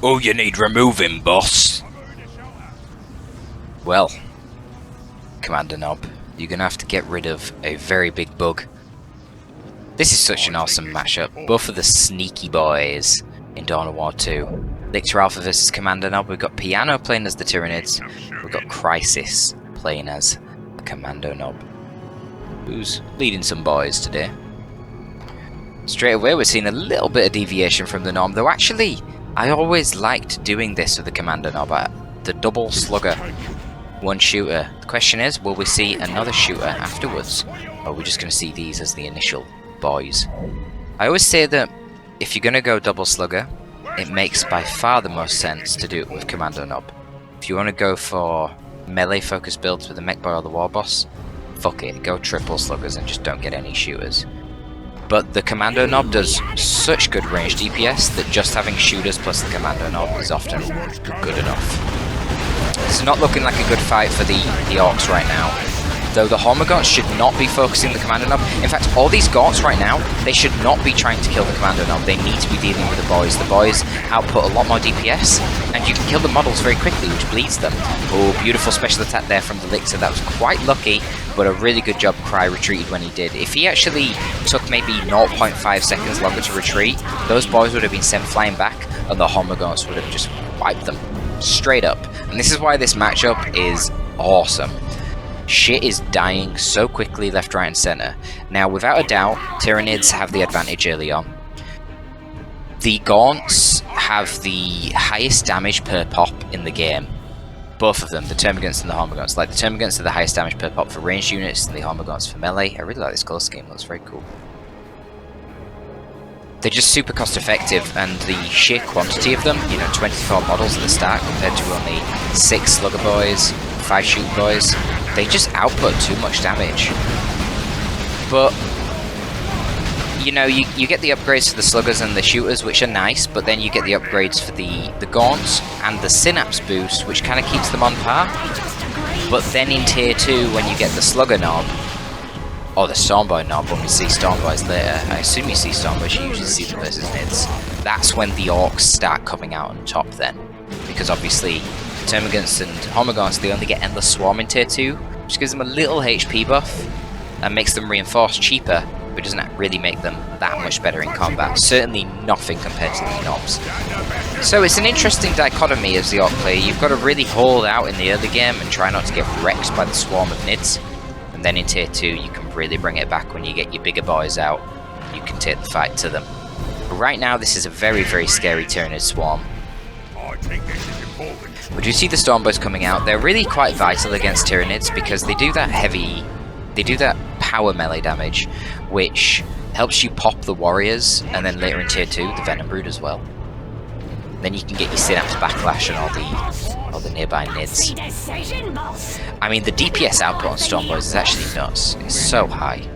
Oh, you need removing, boss. Well, Commander Knob, you're gonna have to get rid of a very big bug. This is such an awesome mashup. Both of the sneaky boys in Dawn of War 2. Lictor Alpha versus Commander Knob. We've got Piano playing as the Tyranids. We've got Crysis playing as the Commando Knob, who's leading some boys today. Straight away we're seeing a little bit of deviation from the norm, though actually I always liked doing this with the Commander Knob, the double slugger, one shooter. The question is, will we see another shooter afterwards, or are we just going to see these as the initial boys? I always say that if you're going to go double slugger, it makes by far the most sense to do it with Commando Knob. If you want to go for melee focused builds with the mech boy or the war boss, fuck it, go triple sluggers and just don't get any shooters. But the Commando Knob does such good range DPS that just having shooters plus the Commando Knob is often good enough. It's not looking like a good fight for the Orcs right now, though the Hormagaunts should not be focusing the Commando Knob. In fact, all these Gaunts right now, they should not be trying to kill the Commando Knob. They need to be dealing with the boys. The boys output a lot more DPS, and you can kill the models very quickly, which bleeds them. Oh, beautiful special attack there from the Lictor. That was quite lucky, but a really good job Cry retreated when he did. If he actually took maybe 0.5 seconds longer to retreat, those boys would have been sent flying back, and the Hormagaunts would have just wiped them straight up. And this is why this matchup is awesome. Shit is dying so quickly left, right and center. Now, without a doubt, Tyranids have the advantage early on. The Gaunts have the highest damage per pop in the game. Both of them, the Termagants and the Hormagaunts. Like, the Termagants are the highest damage per pop for ranged units and the Hormagaunts for melee. I really like this colour scheme, it looks very cool. They're just super cost effective, and the sheer quantity of them, you know, 24 models at the start compared to only 6 slugger boys, 5 shoot boys, they just output too much damage. But, you know, you get the upgrades for the sluggers and the shooters, which are nice, but then you get the upgrades for the Gaunts and the Synapse boost, which kind of keeps them on par. But then in tier 2, when you get the slugger knob, or the Stormboy knob, when we see Stormboys later, I assume you see Stormboys, you usually see them versus Nids, that's when the Orcs start coming out on top then. Because obviously, Termagants and Hormagaunts, they only get Endless Swarm in tier 2, which gives them a little HP buff, and makes them reinforce cheaper, but doesn't really make them that much better in combat. Certainly nothing compared to the knobs. So it's an interesting dichotomy as the Orc player. You've got to really hold out in the early game and try not to get wrecked by the swarm of Nids. And then in tier 2 you can really bring it back when you get your bigger boys out. You can take the fight to them. But right now this is a very, very scary Tyranid swarm. We do see the Stormboys coming out. They're really quite vital against Tyranids because they do that power melee damage, which helps you pop the warriors, and then later in tier 2 the Venom Brood as well. Then you can get your Synapse Backlash and all the nearby Nids. I mean, the DPS output on Stormboys is actually nuts. It's so high.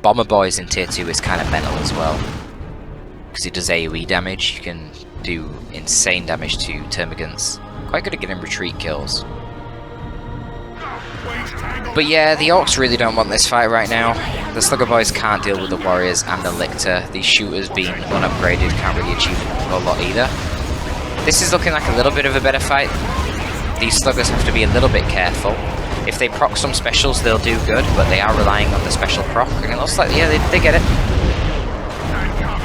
Bomber Boys in tier 2 is kind of mental as well, because it does AoE damage. You can do insane damage to Termagants. Quite good at getting retreat kills. But yeah, the Orcs really don't want this fight right now. The Slugger Boys can't deal with the Warriors and the Lictor. These shooters being unupgraded can't really achieve a lot either. This is looking like a little bit of a better fight. These Sluggers have to be a little bit careful. If they proc some specials, they'll do good, but they are relying on the special proc, and it looks like, yeah, they get it.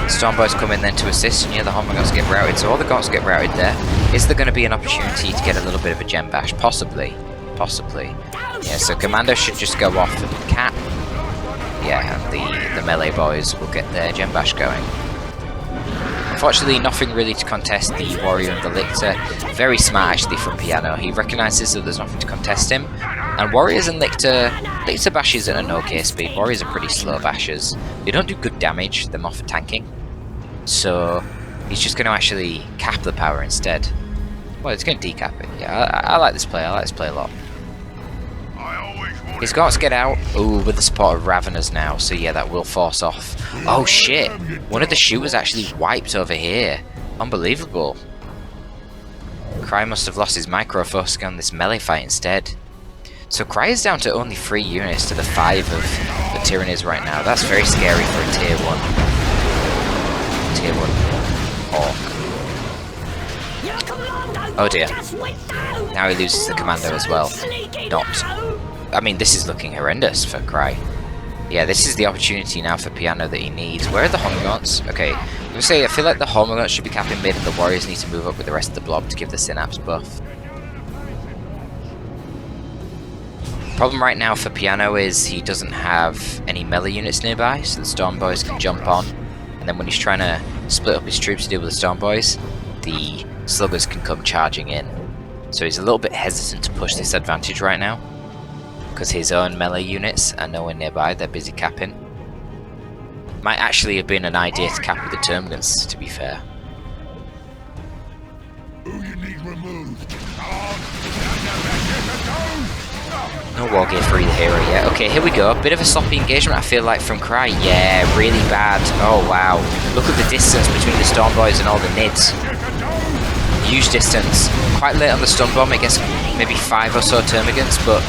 Stormboys come in then to assist, and yeah, the Hormagaunts get routed, so all the Gaunts get routed there. Is there going to be an opportunity to get a little bit of a gem bash? Possibly. Possibly. Yeah, so Commando should just go off and cap. Yeah, and the melee boys will get their gem bash going. Unfortunately, nothing really to contest the Warrior and the Lictor. Very smart actually from Piano. He recognises that there's nothing to contest him. And Warriors and Lictor bashes at an okay speed. Warriors are pretty slow bashers. They don't do good damage, they're more for tanking. So he's just going to actually cap the power instead. Well, it's going to decap it. Yeah, I like this play. I like this play a lot. His Gaunts get out. Ooh, with the support of Raveners now. So yeah, that will force off. Oh shit! One of the shooters actually wiped over here. Unbelievable. Cry must have lost his micro-focus on this melee fight instead. So Cry is down to only 3 units to the 5 of the Tyranids right now. That's very scary for a tier 1. Hawk. Oh dear. Now he loses the commando as well. I mean, this is looking horrendous for Cry. Yeah, this is the opportunity now for Piano that he needs. Where are the Homogons? Okay, I'm going to say I feel like the Homogons should be capping mid and the Warriors need to move up with the rest of the blob to give the Synapse buff. Problem right now for Piano is he doesn't have any melee units nearby, so the Storm Boys can jump on. And then when he's trying to split up his troops to deal with the Storm Boys, the Sluggers can come charging in. So he's a little bit hesitant to push this advantage right now, because his own melee units are nowhere nearby, they're busy capping. Might actually have been an idea to cap with the Termagants, to be fair. No war gear for either hero yet. Okay, here we go. Bit of a sloppy engagement, I feel like, from Cry. Yeah, really bad. Oh, wow. Look at the distance between the Storm Boys and all the Nids. Huge distance. Quite late on the stun bomb, I guess maybe 5 or so Termagants, but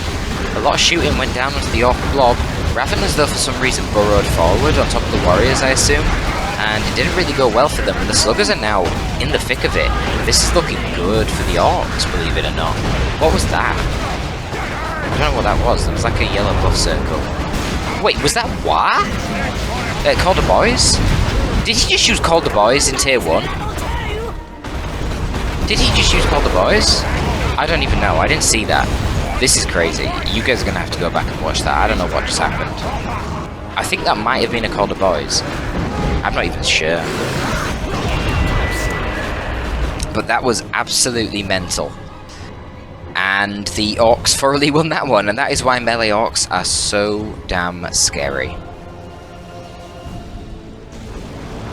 a lot of shooting went down onto the Orc blob. Ravenous, though, for some reason burrowed forward on top of the Warriors, I assume, and it didn't really go well for them, and the Sluggers are now in the thick of it. This is looking good for the Orcs, believe it or not. What was that? I don't know what that was. There was like a yellow buff circle. Wait, was that what? Call the Boys? Did he just use Call the Boys in tier 1? Did he just use Call the Boys? I don't even know. I didn't see that. This is crazy. You guys are going to have to go back and watch that. I don't know what just happened. I think that might have been a Call the Boys. I'm not even sure. But that was absolutely mental. And the Orcs thoroughly won that one, and that is why melee Orcs are so damn scary.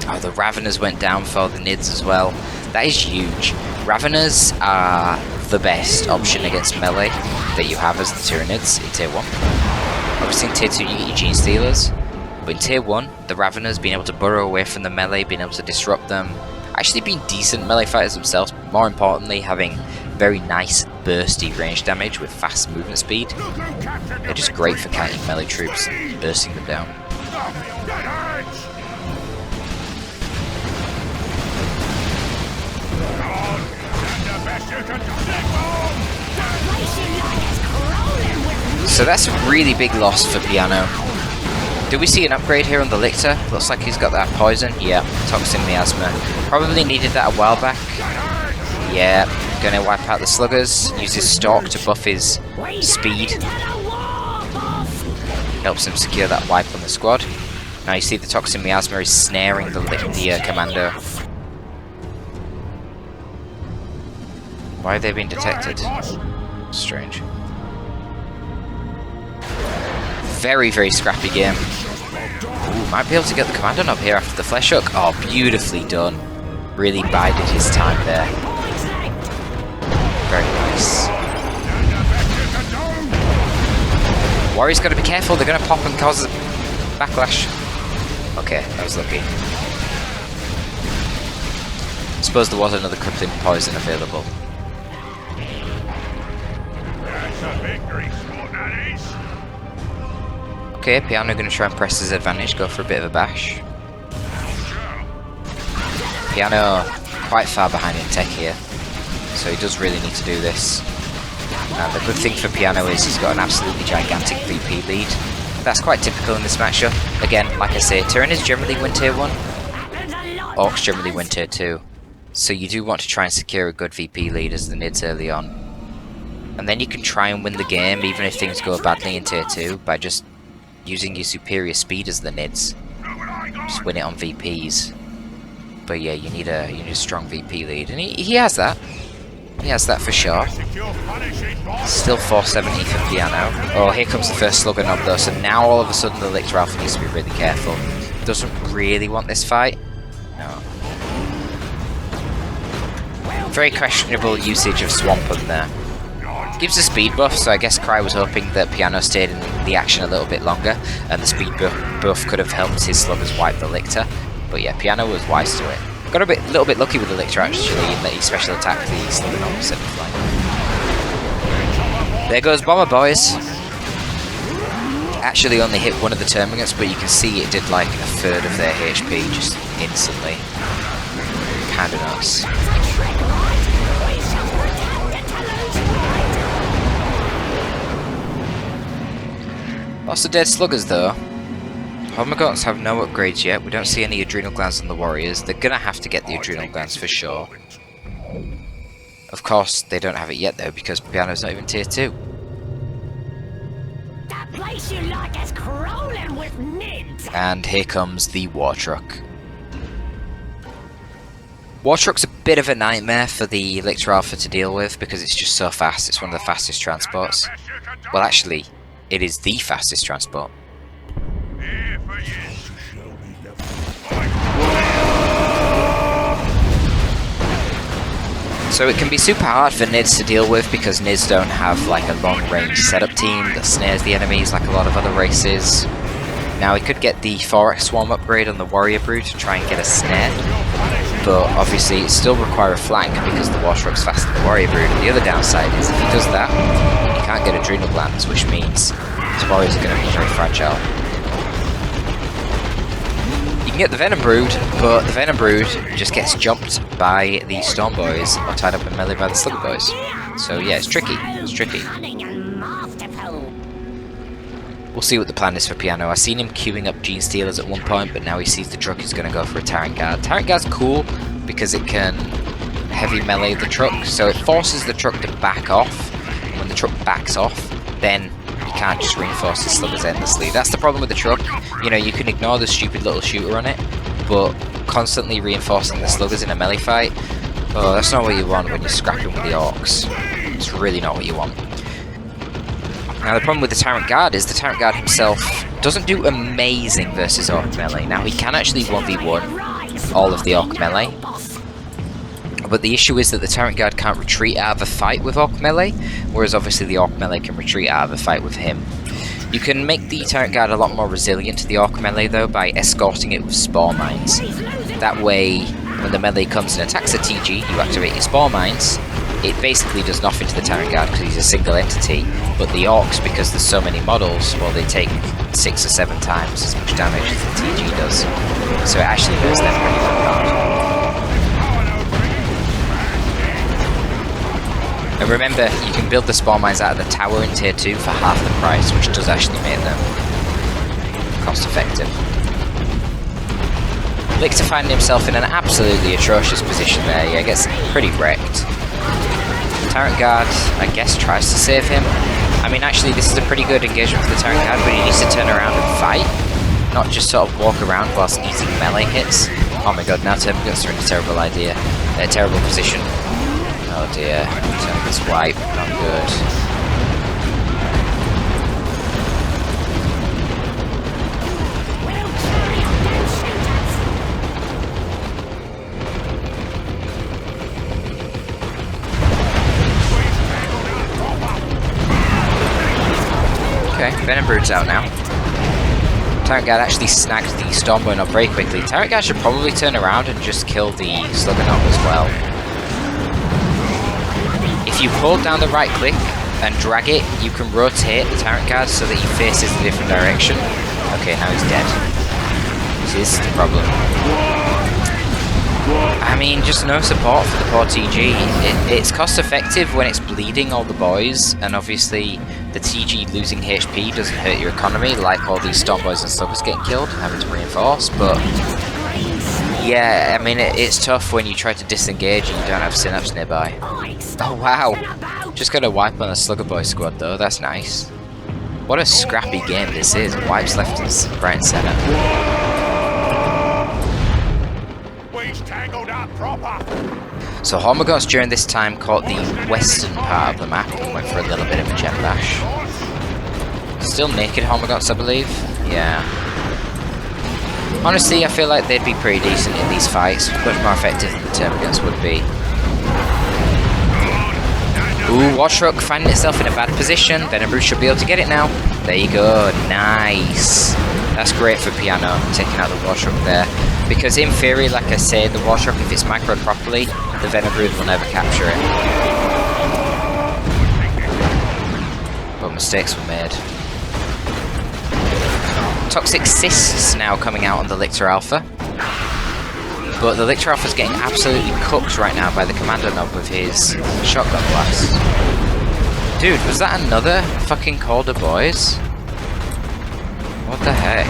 Oh, the Raveners went down for the Nids as well. That is huge. Raveners are the best option against melee that you have as the Tyranids in tier 1. Obviously in tier 2 you get your Gene Stealers, but in tier 1, the Raveners being able to burrow away from the melee, being able to disrupt them, actually being decent melee fighters themselves, but more importantly having very nice bursty range damage with fast movement speed. They're just great for counting melee troops and bursting them down. So that's a really big loss for Piano. Do we see an upgrade here on the Lictor? Looks like he's got that poison. Yeah, Toxin Miasma. Probably needed that a while back. Yeah, gonna wipe out the Sluggers. Use his Stalk to buff his speed. Helps him secure that wipe on the squad. Now you see the Toxin Miasma is snaring the Commando. Why have they been detected? Strange. Very, very scrappy game. Ooh, might be able to get the Commando up here after the Flesh Hook. Oh, beautifully done. Really bided his time there. Very nice. Warriors gotta be careful, they're gonna pop and cause a backlash. Okay, that was lucky. I suppose there was another crippling poison available. Okay, Piano going to try and press his advantage, go for a bit of a bash. Piano quite far behind in tech here, so he does really need to do this. And the good thing for Piano is he's got an absolutely gigantic VP lead. That's quite typical in this matchup. Again, like I say, Tyranids generally win tier 1, Orcs generally win tier 2. So you do want to try and secure a good VP lead as the Nids early on. And then you can try and win the game even if things go badly in tier 2 by just using your superior speed as the Nids. Just win it on VPs. But yeah, you need a strong VP lead, and he has that. He has that for sure. Still 470 for Piano. Oh, here comes the first Slugger knob though, so now all of a sudden the Lictor Alpha needs to be really careful. Doesn't really want this fight. No. Very questionable usage of Swampum there. Gives a speed buff, so I guess Cry was hoping that Piano stayed in the action a little bit longer, and the speed buff could have helped his Sluggers wipe the Lictor. But yeah, Piano was wise to it. Got a little bit lucky with the Lictor actually, in that he special attacked the Slugger knob instead of flying. There goes Bomber Boys. Actually only hit one of the Termagants, but you can see it did like a third of their HP just instantly. kinda nuts. Lots of dead sluggers though. Homogots have no upgrades yet. We don't see any adrenal glands on the warriors. They're gonna have to get the adrenal glands for sure. Of course, they don't have it yet though, because Piano's not even tier 2. That place you like is crawling with nids. And here comes the war truck. War truck's a bit of a nightmare for the Lictor Alpha to deal with because it's just so fast. It's one of the fastest transports. Well, actually, it is the fastest transport. So it can be super hard for Nids to deal with because Nids don't have like a long range setup team that snares the enemies like a lot of other races. Now we could get the 4x swarm upgrade on the warrior brood to try and get a snare, but obviously it still requires a flank because the war truck's faster than the warrior brood. The other downside is if he does that, he can't get adrenal glands, which means his warriors are going to be very fragile. You can get the Venom Brood, but the Venom Brood just gets jumped by the Storm Boys or tied up in melee by the Slugger Boys. So yeah, it's tricky. It's tricky. We'll see what the plan is for Piano. I've seen him queuing up Gene Stealers at one point, but now he sees the truck is going to go for a Tyrant Guard. Tyrant Guard's cool because it can heavy melee the truck, so it forces the truck to back off. When the truck backs off, then you can't just reinforce the sluggers endlessly. That's the problem with the truck. You know, you can ignore the stupid little shooter on it, but constantly reinforcing the sluggers in a melee fight, oh, that's not what you want when you're scrapping with the orcs. It's really not what you want. Now the problem with the Tyrant Guard is the Tyrant Guard himself doesn't do amazing versus Orc melee. Now he can actually 1v1 all of the Orc melee, but the issue is that the Tyrant Guard can't retreat out of a fight with Orc melee, whereas obviously the Orc melee can retreat out of a fight with him. You can make the Tyrant Guard a lot more resilient to the Orc melee though by escorting it with Spore Mines. That way, when the melee comes and attacks a TG, you activate your Spore Mines. It basically does nothing to the Tyrant Guard because he's a single entity, but the Orcs, because there's so many models, well, they take 6 or 7 times as much damage as the TG does. So it actually hurts them pretty hard. And remember, you can build the spawn mines out of the tower in tier 2 for half the price, which does actually make them cost effective. Lictor finding himself in an absolutely atrocious position there. Yeah, gets pretty wrecked. Tyrant Guard, I guess, tries to save him. I mean, actually, this is a pretty good engagement for the Tyrant Guard, but he needs to turn around and fight, not just sort of walk around whilst eating melee hits. Oh my god, now Termagants are in a terrible idea. A terrible position. Oh dear, Termagants wipe, not good. Okay, Venom Brood's out now. Tyrant Guard actually snagged the Stormboy Knob very quickly. Tyrant Guard should probably turn around and just kill the Slugger Knob as well. If you hold down the right click and drag it, you can rotate the Tyrant Guard so that he faces a different direction. Okay, now he's dead. This is the problem. I mean, just no support for the poor TG. It's cost effective when it's bleeding all the boys, and obviously the TG losing HP doesn't hurt your economy like all these Storm Boys and Sluggers getting killed, having to reinforce, but yeah, I mean, it's tough when you try to disengage and you don't have Synapse nearby. Oh wow, just got a wipe on a Slugger Boy squad though, that's nice. What a scrappy game this is, wipes left and right and centre. So Hormagaunts during this time caught the western part of the map and went for a little bit of a jet bash. Still naked Hormagaunts, I believe. Yeah. Honestly, I feel like they'd be pretty decent in these fights, much more effective than the Termagants would be. Ooh, War Truck finding itself in a bad position. Venom Brood should be able to get it now. There you go, nice. That's great for Piano, taking out the War Truck there. Because in theory, like I said, the War Truck, if it's microed properly, the Venom Brood will never capture it. But mistakes were made. Toxic Cysts now coming out on the Lictor Alpha. But the Lictor Alpha's getting absolutely cooked right now by the Commander Knob with his shotgun blast. Dude, was that another fucking Calder Boys? What the heck?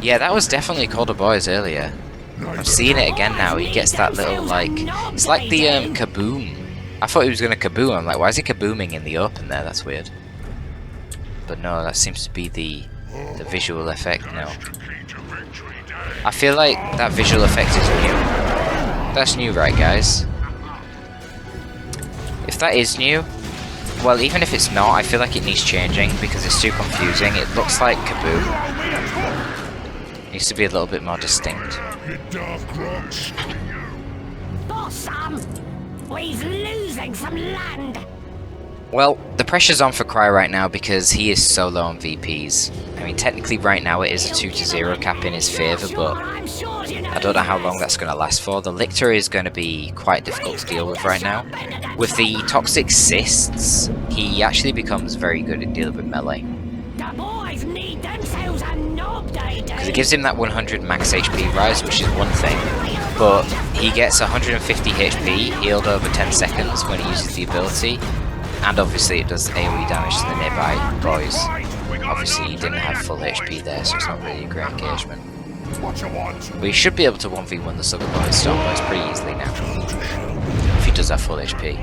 Yeah, that was definitely Calder Boys earlier. I'm seeing it again now. He gets that little, like... It's like the kaboom. I thought he was going to kaboom. I'm like, why is he kabooming in the open there? That's weird. But no, that seems to be the visual effect now. I feel like that visual effect is new. That's new, right, guys? If that is new, well, even if it's not, I feel like it needs changing because it's too confusing. It looks like kaboom. It needs to be a little bit more distinct. Boss, he's losing some land. Well, the pressure's on for Cry right now because he is so low on VPs. I mean, technically right now it is a 2-0 cap in his favour, but I don't know how long that's going to last for. The Lictor is going to be quite difficult to deal with right now. With the Toxic Cysts, he actually becomes very good at dealing with melee. Because it gives him that 100 max HP rise, which is one thing, but he gets 150 HP healed over 10 seconds when he uses the ability. And obviously it does AoE damage to the nearby boys. Obviously he didn't have full HP there, so it's not really a great engagement. But he should be able to 1v1 the Slugger Boys, Storm Boys pretty easily now. If he does have full HP.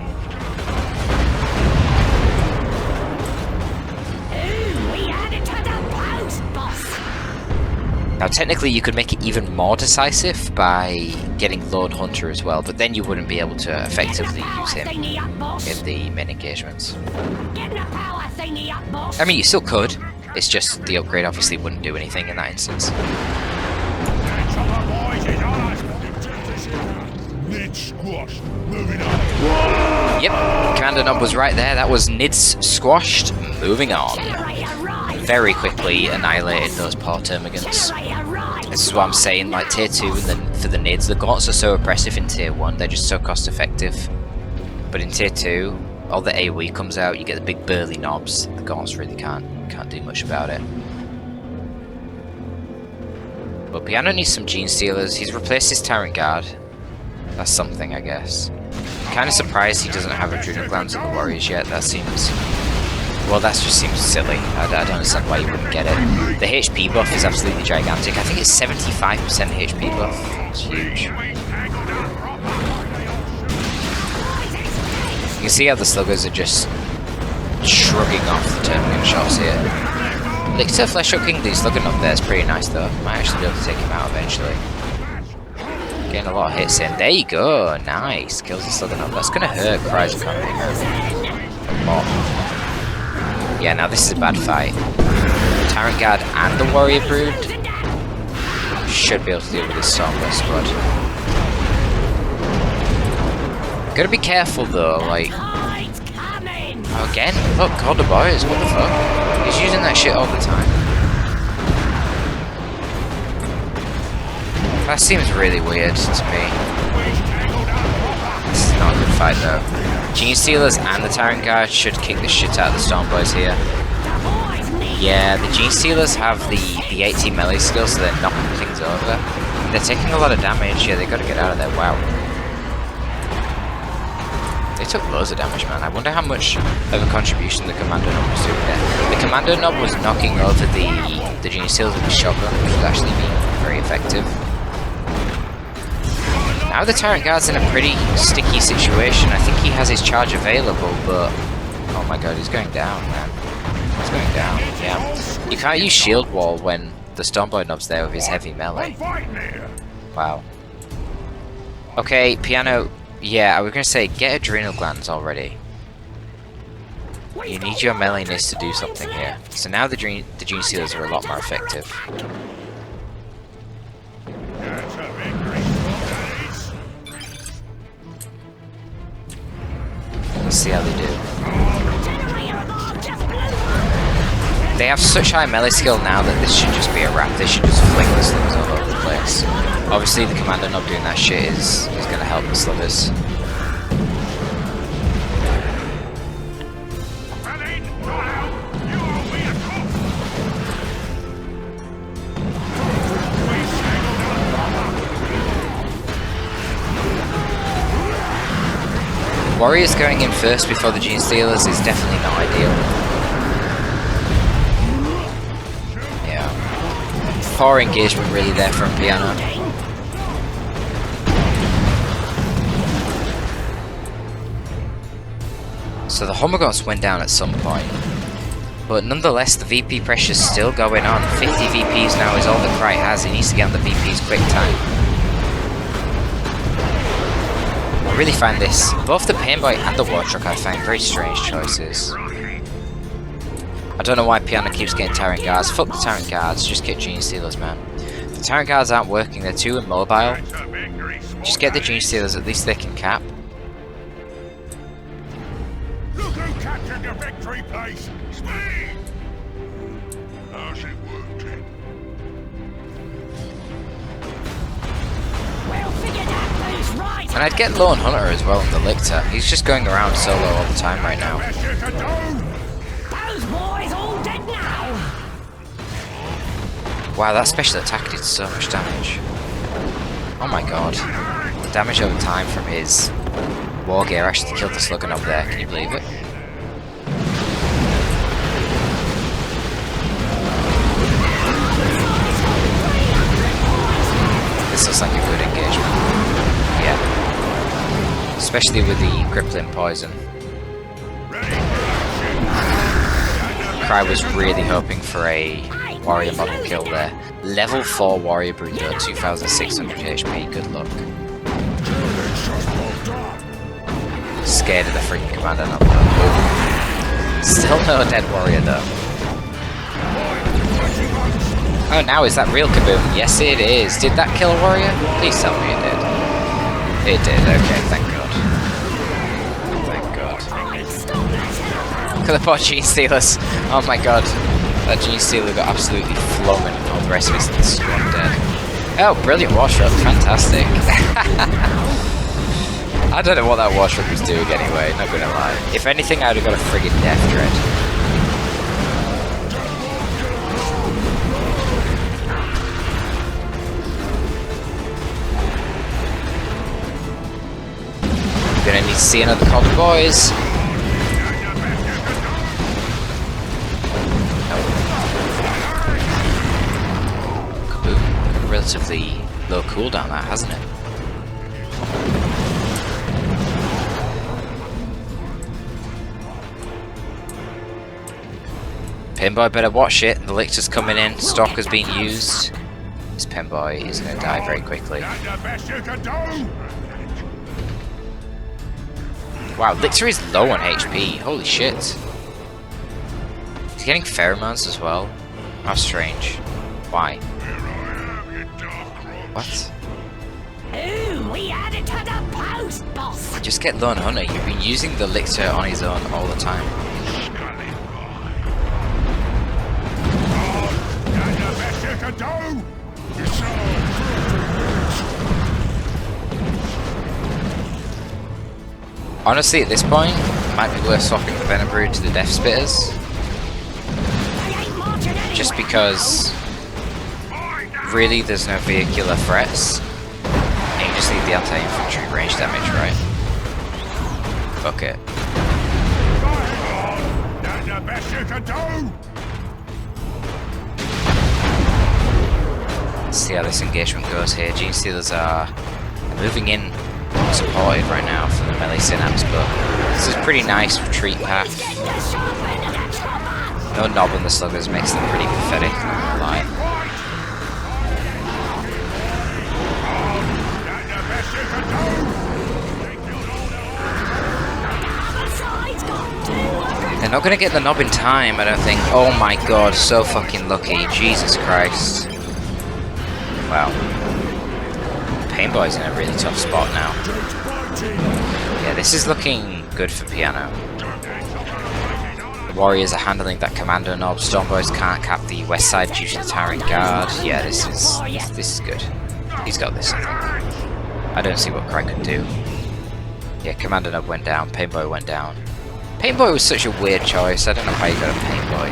Now technically you could make it even more decisive by getting Lord Hunter as well, but then you wouldn't be able to effectively use him in the main engagements. I mean, you still could, it's just the upgrade obviously wouldn't do anything in that instance. Yep, Commander Knob was right there, that was Nids squashed, moving on. Very quickly annihilated those poor Termagants. This is what I'm saying, like tier 2 and then for the Nids, the gaunts are so oppressive in tier 1, they're just so cost effective. But in tier 2, all the AoE comes out, you get the big burly knobs, the gaunts really can't do much about it. But Piano needs some Gene Stealers, he's replaced his Tyrant Guard. That's something, I guess. I'm kind of surprised he doesn't have Adrenal Glands on the Warriors yet, that seems... Well, that just seems silly. I don't understand why you wouldn't get it. The HP buff is absolutely gigantic. I think it's 75% HP buff. It's huge. You can see how the Sluggers are just shrugging off the Termagant shots here. Lictor Flesh Hooking the Slugger up there is pretty nice though. Might actually be able to take him out eventually. Getting a lot of hits in. There you go. Nice. Kills the Slugger up. That's going to hurt Cry's economy. Yeah, now this is a bad fight. Tyrant Guard and the Warrior Brood should be able to deal with this Stormboy squad. Gotta be careful though, like... Oh, again? Look, Calder Boys, what the fuck? He's using that shit all the time. That seems really weird to me. This is not a good fight though. Gene Stealers and the Tyrant Guard should kick the shit out of the Storm Boys here. Yeah, the Gene Stealers have the 18 melee skill, so they're knocking things over. They're taking a lot of damage, yeah, they gotta get out of there, wow. They took loads of damage, man. I wonder how much of a contribution the Commander Knob was doing there. The Commander Knob was knocking over the Gene Stealers with his shotgun, which was actually being very effective. Now the Tyrant Guard's in a pretty sticky situation. I think he has his charge available, but... Oh my god, he's going down, man. He's going down, yeah. You can't use Shield Wall when the Stormboy Knob's there with his heavy melee. Wow. Okay, Piano... Yeah, I was going to say, get Adrenal Glands already. You need your meleeness to do something here. So now the Gene Stealers are a lot more effective. Let's see how they do. They have such high melee skill now that this should just be a wrap. They should just fling the sluggers all over the place. Obviously the Commander Knob doing that shit is going to help the sluggers. Warriors going in first before the Gene Stealers is definitely not ideal. Yeah. Poor engagement really there from Piano. So the Homogots went down at some point. But nonetheless, the VP pressure's still going on. 50 VPs now is all that Cry has. He needs to get on the VP's quick time. I really find this, both the Painboy and the War Truck, I find very strange choices. I don't know why Piano keeps getting Tyrant Guards. Fuck the Tyrant Guards, just get Gene Stealers, man. The Tyrant Guards aren't working, they're too immobile. Just get the Gene Stealers, at least they can cap. Look who captured the victory place! It's me! How's it working? We'll figure that loose right. And I'd get Lone Hunter as well in the Lictor. He's just going around solo all the time right now. Those boys all dead now. Wow, that special attack did so much damage. Oh my god. The damage over time from his War Gear actually killed the Sluggernob there, can you believe it? This looks like a good engagement. Yeah. Especially with the Crippling Poison. Cry was really hoping for a Warrior model kill there. Level 4 Warrior Brute though, 2600 HP, good luck. Scared of the freaking commander not though. Still no dead warrior though. Oh, now is that real Kaboom? Yes it is. Did that kill a warrior? Please tell me it did. It did, okay, thank god. Thank god. Look at the poor Gene Stealers. Oh my god. That Gene Stealer got absolutely flung and all the rest of his squad dead. Oh, brilliant Warship, fantastic. I don't know what that Warship was doing anyway, not gonna lie. If anything, I'd have got a friggin' Death Dread. Gonna need to see another call to boys. Kaboom. Relatively low cooldown that, hasn't it? Pinboy better watch it, the Lictor's coming in, Stalker's being used. This Pinboy is going to die very quickly. Wow, Lictor is low on HP, holy shit. He's getting pheromones as well. How strange. Why? What? Ooh, we added to the post, boss. Just get Lone Hunter, you've been using the Lictor on his own all the time. Honestly, at this point, it might be worth swapping the Venom Brood to the Death Spitters. Just because, really, there's no vehicular threats. And you just need the anti-infantry range damage, right? Fuck it. Let's see how this engagement goes here. Gene Stealers are moving in supported right now from the melee synapse, but this is a pretty nice retreat path. No knob on the sluggers makes them pretty pathetic, not gonna lie. They're not gonna get the knob in time, I don't think. Oh my god, so fucking lucky. Jesus Christ. Wow. Painboy's in a really tough spot now. Yeah, this is looking good for Piano. The Warriors are handling that commando knob. Stormboys can't cap the west side due to the Tyrant Guard. Yeah, this is good. He's got this, I think. I don't see what Cry could do. Yeah, commando knob went down, Painboy went down. Painboy was such a weird choice, I don't know how you got a Painboy.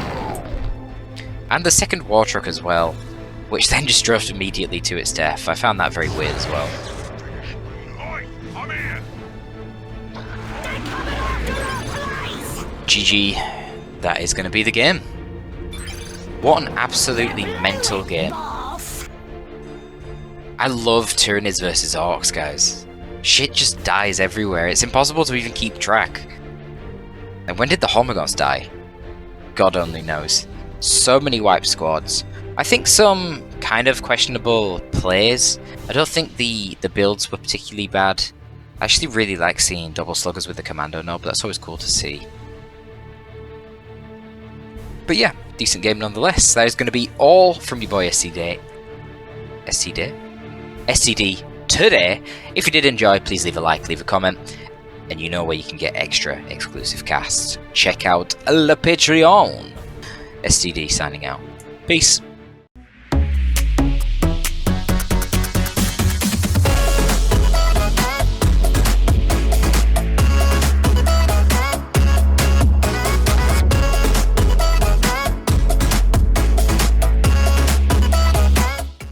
And the second War Truck as well, which then just drove immediately to its death. I found that very weird as well. GG, that is going to be the game. What an absolutely mental game. Boss. I love Tyranids versus Orcs, guys. Shit just dies everywhere. It's impossible to even keep track. And when did the Hormagaunts die? God only knows. So many wipe squads. I think some kind of questionable plays. I don't think the builds were particularly bad. I actually really like seeing double sluggers with the commando knob. That's always cool to see. But yeah, decent game nonetheless. That is going to be all from your boy SCD today. If you did enjoy, please leave a like, leave a comment, and you know where you can get extra exclusive casts. Check out the Patreon. SCD signing out. Peace.